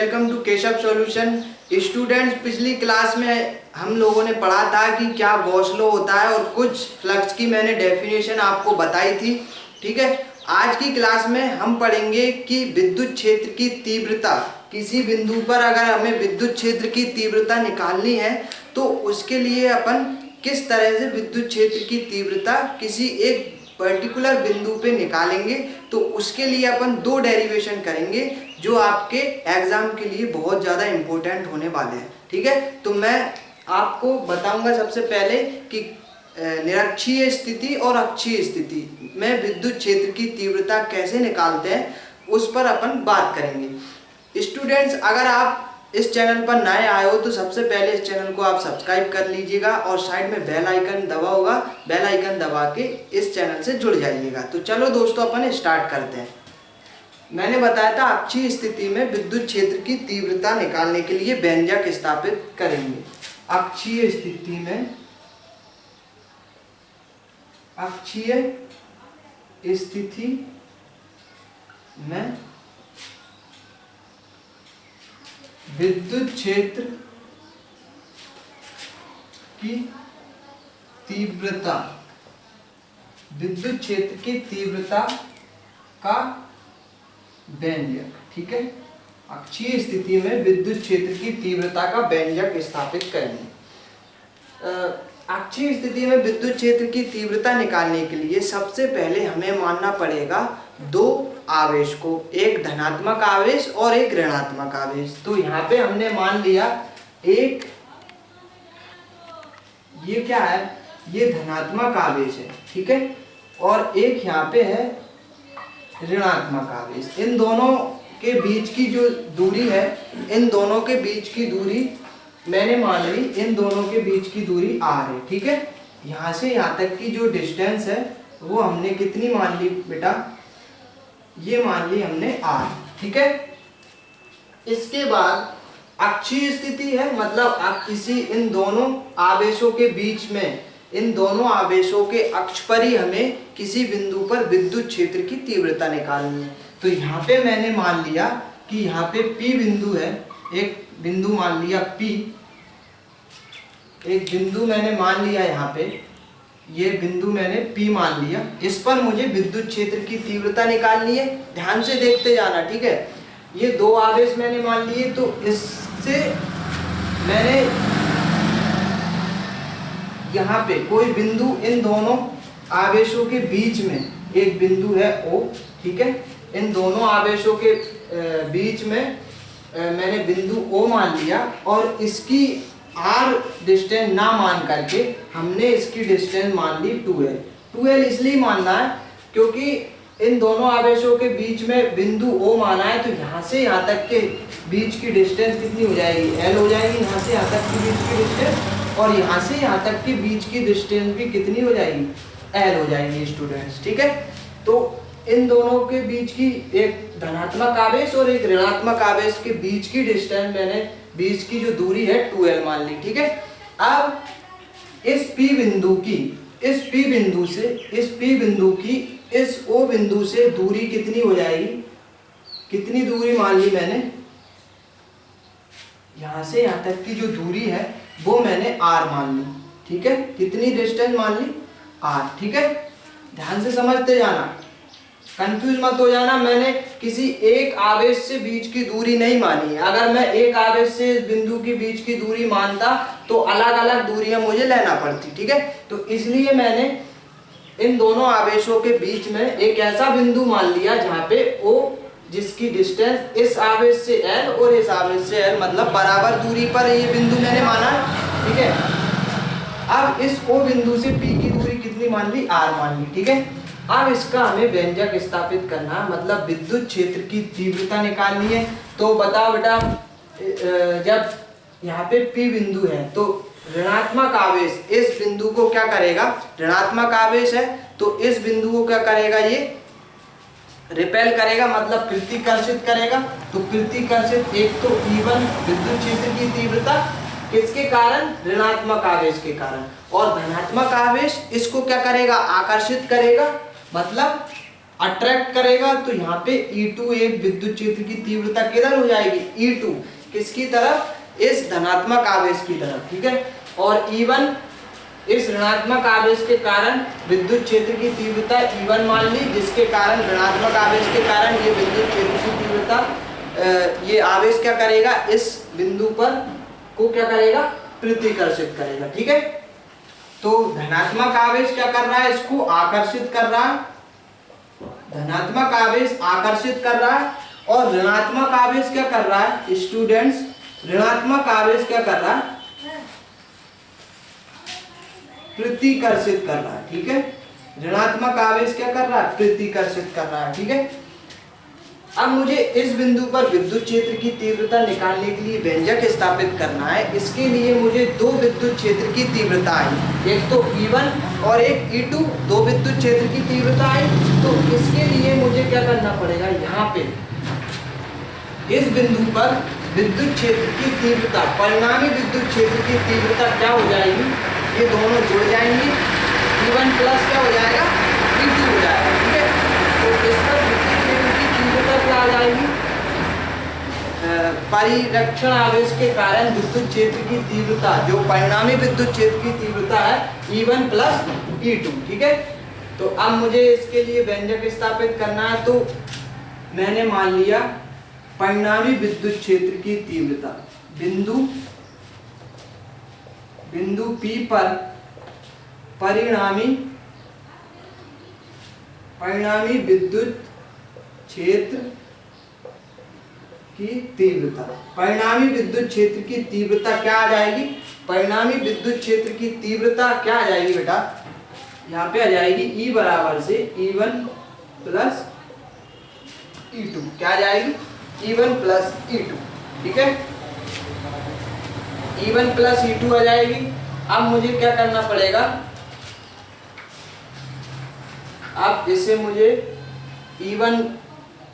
Welcome to Keshav solution. Students, पिछली class में हम लोगों ने पढ़ा था कि क्या गॉस लॉ होता है और कुछ फ्लक्स की मैंने डेफिनेशन आपको बताई थी। ठीक है, आज की क्लास में हम पढ़ेंगे कि विद्युत क्षेत्र की तीव्रता, किसी बिंदु पर अगर हमें विद्युत क्षेत्र की तीव्रता निकालनी है तो उसके लिए अपन किस तरह से विद्युत क्षेत्र की तीव्रता किसी एक पर्टिकुलर बिंदु पे निकालेंगे। तो उसके लिए अपन दो डेरिवेशन करेंगे जो आपके एग्जाम के लिए बहुत ज़्यादा इम्पोर्टेंट होने वाले हैं। ठीक है, तो मैं आपको बताऊंगा सबसे पहले कि निरक्षीय स्थिति और अक्षीय स्थिति में विद्युत क्षेत्र की तीव्रता कैसे निकालते हैं उस पर अपन बात करेंगे। स्टूडेंट्स, अगर आप इस चैनल पर नए आए हो तो सबसे पहले इस चैनल को आप सब्सक्राइब कर लीजिएगा और साइड में बेल आइकन दबा होगा, बेल आइकन दबा के इस चैनल से जुड़ जाइएगा। तो चलो दोस्तों, अपन स्टार्ट करते हैं। मैंने बताया था अक्षीय स्थिति में विद्युत क्षेत्र की तीव्रता निकालने के लिए व्यंजक स्थापित करेंगे। अक्षीय स्थिति में विद्युत क्षेत्र की तीव्रता, विद्युत क्षेत्र की तीव्रता का व्यंजक। ठीक है, अक्षीय स्थिति में विद्युत क्षेत्र की तीव्रता का व्यंजक स्थापित करेंगे। अक्षीय स्थिति में विद्युत क्षेत्र की तीव्रता निकालने के लिए सबसे पहले हमें मानना पड़ेगा दो आवेश को, एक धनात्मक आवेश और एक ऋणात्मक आवेश। तो यहाँ पे हमने मान लिया एक, ये क्या है, ये धनात्मक आवेश है। ठीक है, और एक यहाँ पे है ऋणात्मक आवेश। इन दोनों के बीच की जो दूरी है, इन दोनों के बीच की दूरी मैंने मान ली, इन दोनों के बीच की दूरी r है। ठीक है, यहाँ से यहाँ तक की जो डिस्टेंस है वो हमने कितनी मान ली बेटा, ये मान ली हमने r। ठीक है, इसके बाद अक्षीय स्थिति है, मतलब आप किसी इन दोनों आवेशों के बीच में, इन दोनों आवेशों के अक्ष पर ही हमें किसी बिंदु पर विद्युत क्षेत्र की तीव्रता निकालनी है। तो यहाँ पे मैंने मान लिया कि यहाँ पे P बिंदु है, एक बिंदु मान लिया P, एक बिंदु मैंने मान लिया यहाँ पे, ये बिंदु मैंने P मान लिया। इस पर मुझे विद्युत क्षेत्र की तीव्रता निकालनी है। ध्यान से देखते जाना। ठीक है, ये दो आवेश मैंने मान लिए, तो इससे मैंने यहाँ पे कोई बिंदु, इन दोनों आवेशों के बीच में एक बिंदु है O। ठीक है, इन दोनों आवेशों के बीच में मैंने बिंदु O मान लिया और इसकी r डिस्टेंस ना मान करके हमने इसकी डिस्टेंस मान ली 2l। 2l इसलिए मानना है क्योंकि इन दोनों आवेशों के बीच में बिंदु O माना है, तो यहाँ से यहाँ तक के बीच की डिस्टेंस कितनी हो जाएगी, l हो जाएगी। यहाँ से यहाँ तक की बीच की डिस्टेंस और यहाँ से यहाँ तक के बीच की डिस्टेंस भी कितनी हो जाएगी, l हो जाएगी स्टूडेंट्स। ठीक है, तो इन दोनों के बीच की, एक धनात्मक आवेश और एक ऋणात्मक आवेश के बीच की डिस्टेंस मैंने, बीच की जो दूरी है 2l मान ली। ठीक है, अब इस P बिंदु की, इस P बिंदु से, इस P बिंदु की इस O बिंदु से दूरी कितनी हो जाएगी, कितनी दूरी मान ली मैंने, यहाँ से यहाँ तक की जो दूरी है वो मैंने r मान ली। ठीक है, कितनी डिस्टेंस मान ली, r। ठीक है, ध्यान से समझते जाना, कंफ्यूज मत हो जाना। मैंने किसी एक आवेश से बीच की दूरी नहीं मानी है। अगर मैं एक आवेश से इस बिंदु के बीच की दूरी मानता तो अलग अलग दूरियां मुझे लेना पड़ती। ठीक है, तो इसलिए मैंने इन दोनों आवेशों के बीच में एक ऐसा बिंदु मान लिया जहाँ पे O, जिसकी डिस्टेंस इस आवेश से L और इस आवेश से L, मतलब बराबर दूरी पर ये बिंदु मैंने माना। ठीक है, अब इस O बिंदु से P की दूरी कितनी मान ली, r मान ली। ठीक है, अब इसका हमें व्यंजक स्थापित करना है, मतलब विद्युत क्षेत्र की तीव्रता निकालनी है। तो बताओ बेटा, जब यहाँ पे P बिंदु है तो ऋणात्मक आवेश इस बिंदु को क्या करेगा, ऋणात्मक आवेश है तो इस बिंदु को क्या करेगा, ये रिपेल करेगा, मतलब प्रतिकर्षित करेगा। तो प्रतिकर्षित, एक तो E1 विद्युत क्षेत्र की तीव्रता किसके कारण, ऋणात्मक आवेश के कारण, और धनात्मक आवेश इसको क्या करेगा, आकर्षित करेगा, मतलब अट्रैक्ट करेगा तो यहाँ पे E2 एक विद्युत क्षेत्र की तीव्रता किधर हो जाएगी, E2 किसकी तरफ, इस धनात्मक आवेश की तरफ, ठीक है। और E1 इस ऋणात्मक आवेश के कारण विद्युत क्षेत्र की तीव्रता E1 मान ली, जिसके कारण ऋणात्मक आवेश के कारण ये विद्युत क्षेत्र की तीव्रता ये आवेश क्या करेगा, इस बिंदु पर को क्या करेगा, प्रतिकर्षित करेगा, ठीक है। तो धनात्मक आवेश क्या कर रहा है, इसको आकर्षित कर रहा है, धनात्मक आवेश आकर्षित कर रहा है, और ऋणात्मक आवेश क्या कर रहा है स्टूडेंट्स, ऋणात्मक आवेश क्या कर रहा है, प्रतिकर्षित कर रहा है, ठीक है। ऋणात्मक आवेश क्या कर रहा है, प्रतिकर्षित कर रहा है, ठीक है। अब मुझे इस बिंदु पर विद्युत क्षेत्र की तीव्रता निकालने के लिए व्यंजक स्थापित करना है। इसके लिए मुझे दो विद्युत क्षेत्र की तीव्रता आई, एक तो E1 और एक E2, दो विद्युत क्षेत्र की तीव्रता आई। तो इसके लिए मुझे क्या करना पड़ेगा, यहाँ पे इस बिंदु पर विद्युत क्षेत्र की तीव्रता, परिणामी विद्युत क्षेत्र की तीव्रता क्या हो जाएगी, ये दोनों जुड़ जाएंगी, E1 प्लस क्या हो जाएगा, E2 हो जाएगा, ठीक है। तो इस पर विद्युत क्षेत्र की तीव्रता क्या आ जाएगी, परिरक्षण आवेश के कारण विद्युत क्षेत्र की तीव्रता, जो परिणामी विद्युत क्षेत्र की तीव्रता है E1 प्लस E2, ठीक है। तो अब मुझे इसके लिए व्यंजक स्थापित करना है। तो मैंने मान लिया परिणामी विद्युत क्षेत्र की तीव्रता बिंदु P पर परिणामी विद्युत क्षेत्र की तीव्रता, परिणामी विद्युत क्षेत्र की तीव्रता क्या आ जाएगी, परिणामी विद्युत क्षेत्र की तीव्रता क्या आ जाएगी बेटा, यहाँ पे आ जाएगी E बराबर से E1 प्लस E2, क्या आ जाएगी, E1 प्लस E2, ठीक है। E1 प्लस E2 आ जाएगी। अब मुझे क्या करना पड़ेगा, अब जैसे मुझे E1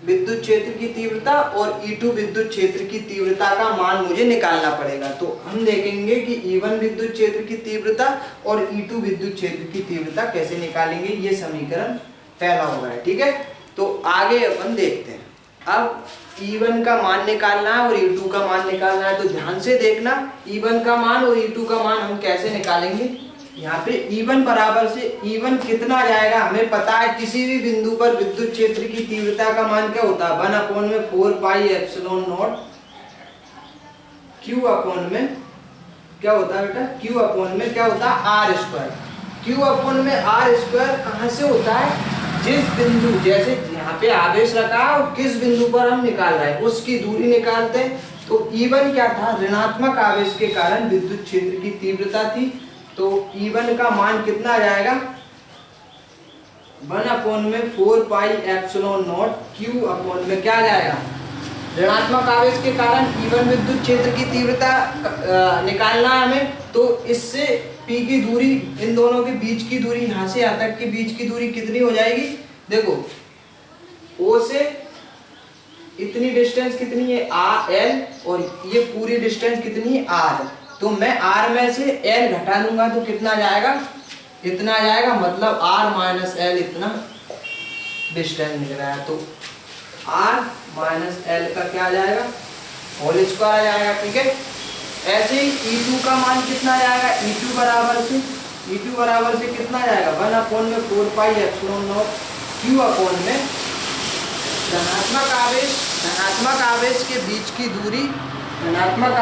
विद्युत क्षेत्र की तीव्रता और E2 विद्युत क्षेत्र की तीव्रता का मान मुझे निकालना पड़ेगा। तो हम देखेंगे कि E1 विद्युत क्षेत्र की तीव्रता और E2 विद्युत क्षेत्र की तीव्रता कैसे निकालेंगे, ये समीकरण पहला हो रहा है, ठीक है। तो आगे अपन देखते हैं। अब E1 का मान निकालना है और E2 का मान निकालना है। तो ध्यान से देखना, E1 का मान और E2 का मान हम कैसे निकालेंगे। यहाँ पे E1 बराबर से E1 कितना आ जाएगा, हमें पता है किसी भी बिंदु पर विद्युत क्षेत्र की तीव्रता का मान क्या होता है, 1/4 pi epsilon not Q upon में क्या होता है बेटा, Q अपॉन में क्या होता है, R स्क्वायर। Q अपॉन में R स्क्वायर कहाँ से होता है, जिस बिंदु, जैसे यहाँ पे आवेश रखा है और किस बिंदु पर हम निकाल रहे हैं उसकी दूरी निकालते हैं। तो E1 क्या था, ऋणात्मक आवेश के कारण विद्युत क्षेत्र की तीव्रता थी। तो E1 का मान कितना आ जाएगा, 1/4 pi epsilon not Q upon में क्या आ जाएगा, ऋणात्मक आवेश के कारण E1 विद्युत क्षेत्र की तीव्रता निकालना है हमें। तो इससे P की दूरी, इन दोनों के बीच की दूरी, यहाँ से यहाँ तक के बीच की दूरी कितनी हो जाएगी, देखो O से इतनी डिस्टेंस कितनी है L, और ये पूरी डिस्टेंस कितनी है R। तो मैं R में से L घटा दूंगा तो कितना आ जाएगा, इतना आ जाएगा, मतलब R माइनस L इतना डिस्टेंस मिल रहा है। तो R माइनस L का क्या आ जाएगा, होल स्क्वायर आ जाएगा, ठीक है। ऐसे ही E2 का मान कितना आ जाएगा, E2 बराबर से कितना आ जाएगा, 1/4 pi epsilon not Q upon में धनात्मक आवेश के बीच की दूरी, धनात्मक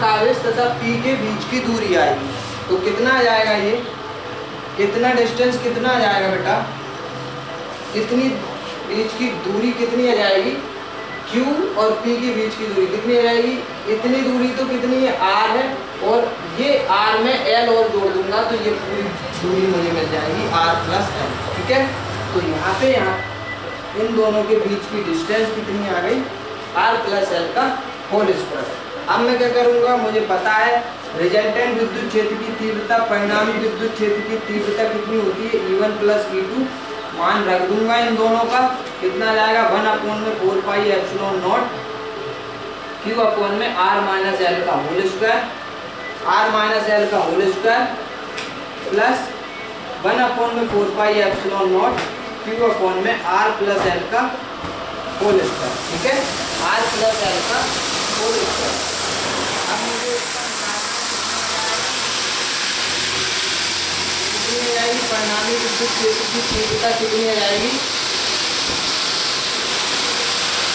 आवेश तथा P के बीच की दूरी आएगी। तो कितना आ जाएगा, ये कितना डिस्टेंस कितना आ जाएगा बेटा, इतनी बीच की दूरी कितनी आ जाएगी, Q और P के बीच की दूरी कितनी आ जाएगी, इतनी दूरी तो कितनी है, R है, और ये R में L और जोड़ दूंगा तो ये पूरी दूरी मुझे मिल जाएगी R प्लस L, ठीक है। तो यहाँ पे इन दोनों के बीच की डिस्टेंस कितनी आ गई, R प्लस L का होल स्क्वायर। अब मैं क्या करूँगा, मुझे पता है रिजल्टेंट विद्युत क्षेत्र की तीव्रता, परिणामी विद्युत क्षेत्र की तीव्रता कितनी होती है, E1 प्लस E2, मान रख दूंगा इन दोनों का, कितना आ जाएगा, 1/4 pi epsilon not Q upon में R माइनस L का होल स्क्वायर प्लस 1/4πε0 Q/में R प्लस L का होल स्क्वायर, ठीक है, R प्लस L का होल स्क्वायर। अब मुझे इसका कितनी आ जाएगी, परिणामी विद्युत क्षेत्र की तीव्रता कितनी आ जाएगी।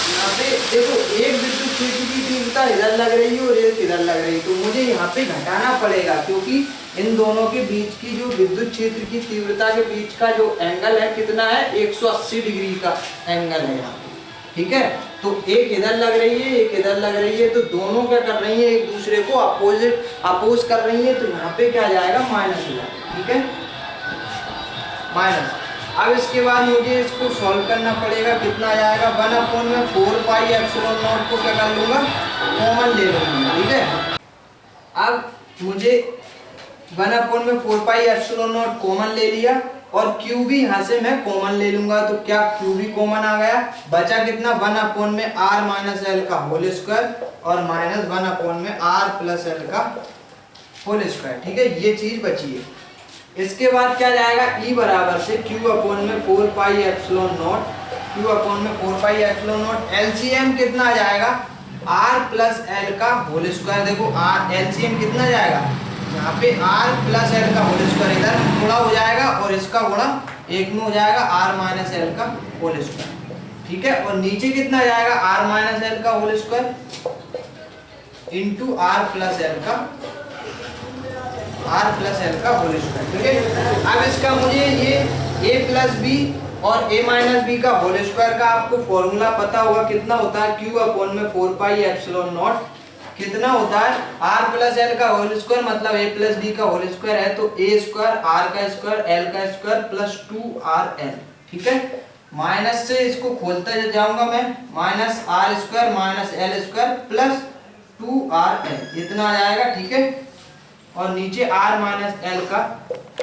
यहाँ पे देखो एक विद्युत क्षेत्र की तीव्रता इधर लग रही है और एक इधर लग रही है, तो मुझे यहाँ पे घटाना पड़ेगा, क्योंकि इन दोनों के बीच की जो विद्युत क्षेत्र की तीव्रता के बीच का जो एंगल है कितना है, 180 डिग्री का एंगल है यहाँ पे, ठीक है। तो एक इधर लग रही है, एक इधर लग रही है, तो दोनों क्या कर रही है, एक दूसरे को अपोज कर रही है, तो यहाँ पे क्या आ जाएगा, माइनस हो जाएगा, ठीक है, माइनस। अब इसके बाद मुझे इसको सॉल्व करना पड़ेगा, कितना आ जाएगा, 1/4πε0 को क्या कर लूँगा, कॉमन ले लूँगा, ठीक है। अब मुझे 1/4πε0 कॉमन ले लिया और Q भी यहाँ से मैं कॉमन ले लूंगा, तो क्या Q भी कॉमन आ गया, बचा कितना, 1/r माइनस L का होल स्क्वायर और माइनस 1/r प्लस L का होल स्क्वायर, ठीक है, ये चीज बची है। इसके बाद क्या जाएगा, E बराबर से Q/4πε0 LCM कितना आ जाएगा, R प्लस L का होल स्क्वायर। देखो R LCM कितना जाएगा, यहाँ पे R प्लस L का होल स्क्वायर इधर गुणा हो जाएगा और इसका गुणा एक में हो जाएगा, R माइनस L का होल स्क्वायर, ठीक है, और नीचे कितना जाएगा, R माइनस L का whole square into R plus L का होल स्क्वायर, ठीक है। अब इसका मुझे ये a प्लस बी और a माइनस बी का होल स्क्वायर का आपको फॉर्मूला पता होगा, कितना होता है, Q/4πε0 कितना होता है, R प्लस L का होल स्क्वायर मतलब a प्लस बी का होल स्क्वायर है, तो a स्क्वायर R का स्क्वायर L का स्क्वायर प्लस 2RL, ठीक है। माइनस से इसको खोलता जाऊंगा मैं, minus R square minus L square plus 2RL इतना आ जाएगा, ठीक है, और नीचे R माइनस L का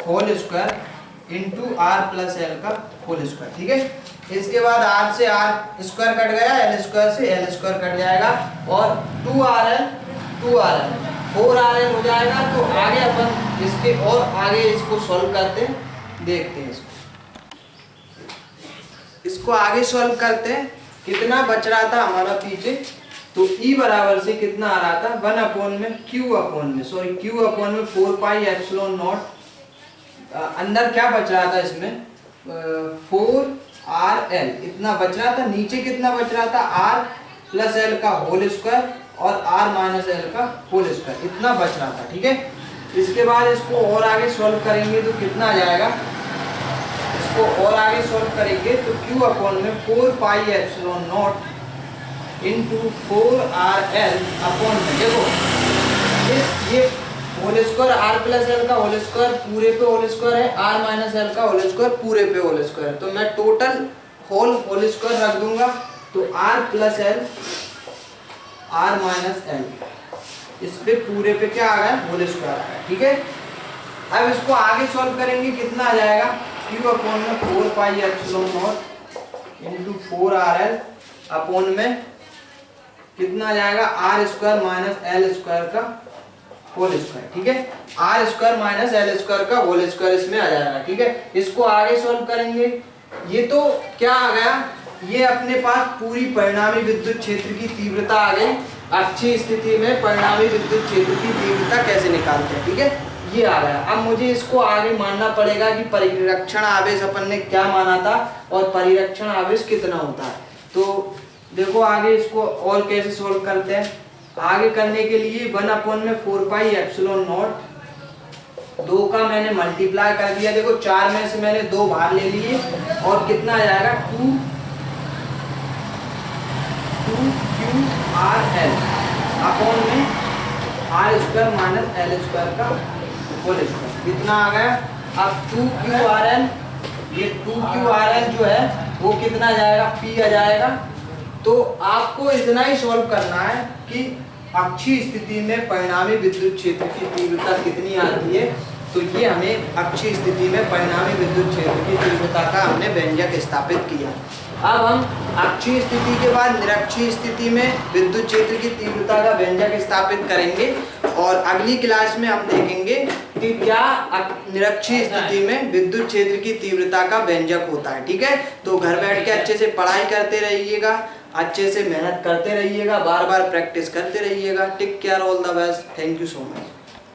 whole square into R plus L का होल स्क्वायर, ठीक है। इसके बाद R से R स्क्वायर कट गया, L स्क्वायर से L स्क्वायर कट जाएगा और 2RL 4RL हो जाएगा। तो आगे अपन इसके और आगे इसको सॉल्व करते हैं, देखते हैं इसको आगे सॉल्व करते हैं, कितना बच रहा था हमारा पीछे। तो E बराबर से कितना आ रहा था, Q/में 4πε0 अंदर क्या बच रहा था, इसमें 4RL इतना बच रहा था, नीचे कितना बच रहा था, R प्लस L का होल स्क्वायर और R माइनस L का होल स्क्वायर इतना बच रहा था, ठीक है। इसके बाद इसको और आगे सॉल्व करेंगे तो कितना आ जाएगा, इसको और आगे सॉल्व करेंगे तो Q/में 4πε0 इंटू 4RL अपॉन में, देखो ये whole square R plus L का होल स्क्वायर पूरे पे होल स्क्वायर है, R माइनस L का होल स्क्वायर पूरे पे होल स्क्वायर है, तो मैं टोटल होल स्क्वायर रख दूंगा, तो R plus L R minus L इस पे पूरे पे क्या आ गया, होल स्क्वायर आ गया, ठीक है। अब इसको आगे सॉल्व करेंगे, कितना आ जाएगा, Q/में 4πε0 इंटू 4RL अपॉन में कितना आ जाएगा, R square minus L square का होल स्क्वायर, ठीक है, R square minus L square का होल स्क्वायर इसमें आ जाएगा, ठीक है। इसको आगे सॉल्व करेंगे, ये तो क्या आ गया, ये अपने पास पूरी परिणामी विद्युत क्षेत्र की तीव्रता आ गई। अच्छी स्थिति में परिणामी विद्युत क्षेत्र की तीव्रता कैसे निकालते हैं, ठीक है, ये आ गया। अब मुझे इसको आगे मानना पड़ेगा कि परिरक्षण आवेश अपन ने क्या माना था और परिरक्षण आवेश कितना होता है। तो देखो आगे इसको और कैसे सोल्व करते हैं। आगे करने के लिए 1/4πε0 2 का मैंने मल्टीप्लाई कर दिया, देखो 4 में से मैंने 2 बाहर ले लिए और कितना आ जाएगा 2QRL अपॉन में R square minus L square का होल स्क्वायर कितना आ गया। अब 2QRL, ये 2QRL जो है वो कितना आ जाएगा, P आ जाएगा। तो आपको इतना ही सॉल्व करना है कि अक्षीय स्थिति में परिणामी विद्युत क्षेत्र की तीव्रता कितनी आती है। तो ये हमें अक्षीय स्थिति में परिणामी विद्युत क्षेत्र की तीव्रता का हमने व्यंजक स्थापित किया। अब हम अक्षीय स्थिति के बाद निरक्षीय स्थिति में विद्युत क्षेत्र की तीव्रता का व्यंजक स्थापित करेंगे और अगली क्लास में हम देखेंगे कि क्या निरक्षीय स्थिति में विद्युत क्षेत्र की तीव्रता का व्यंजक होता है। ठीक है, तो घर बैठ के अच्छे से पढ़ाई करते रहिएगा, अच्छे से मेहनत करते रहिएगा, बार बार प्रैक्टिस करते रहिएगा। Take care, all the best, thank you so much.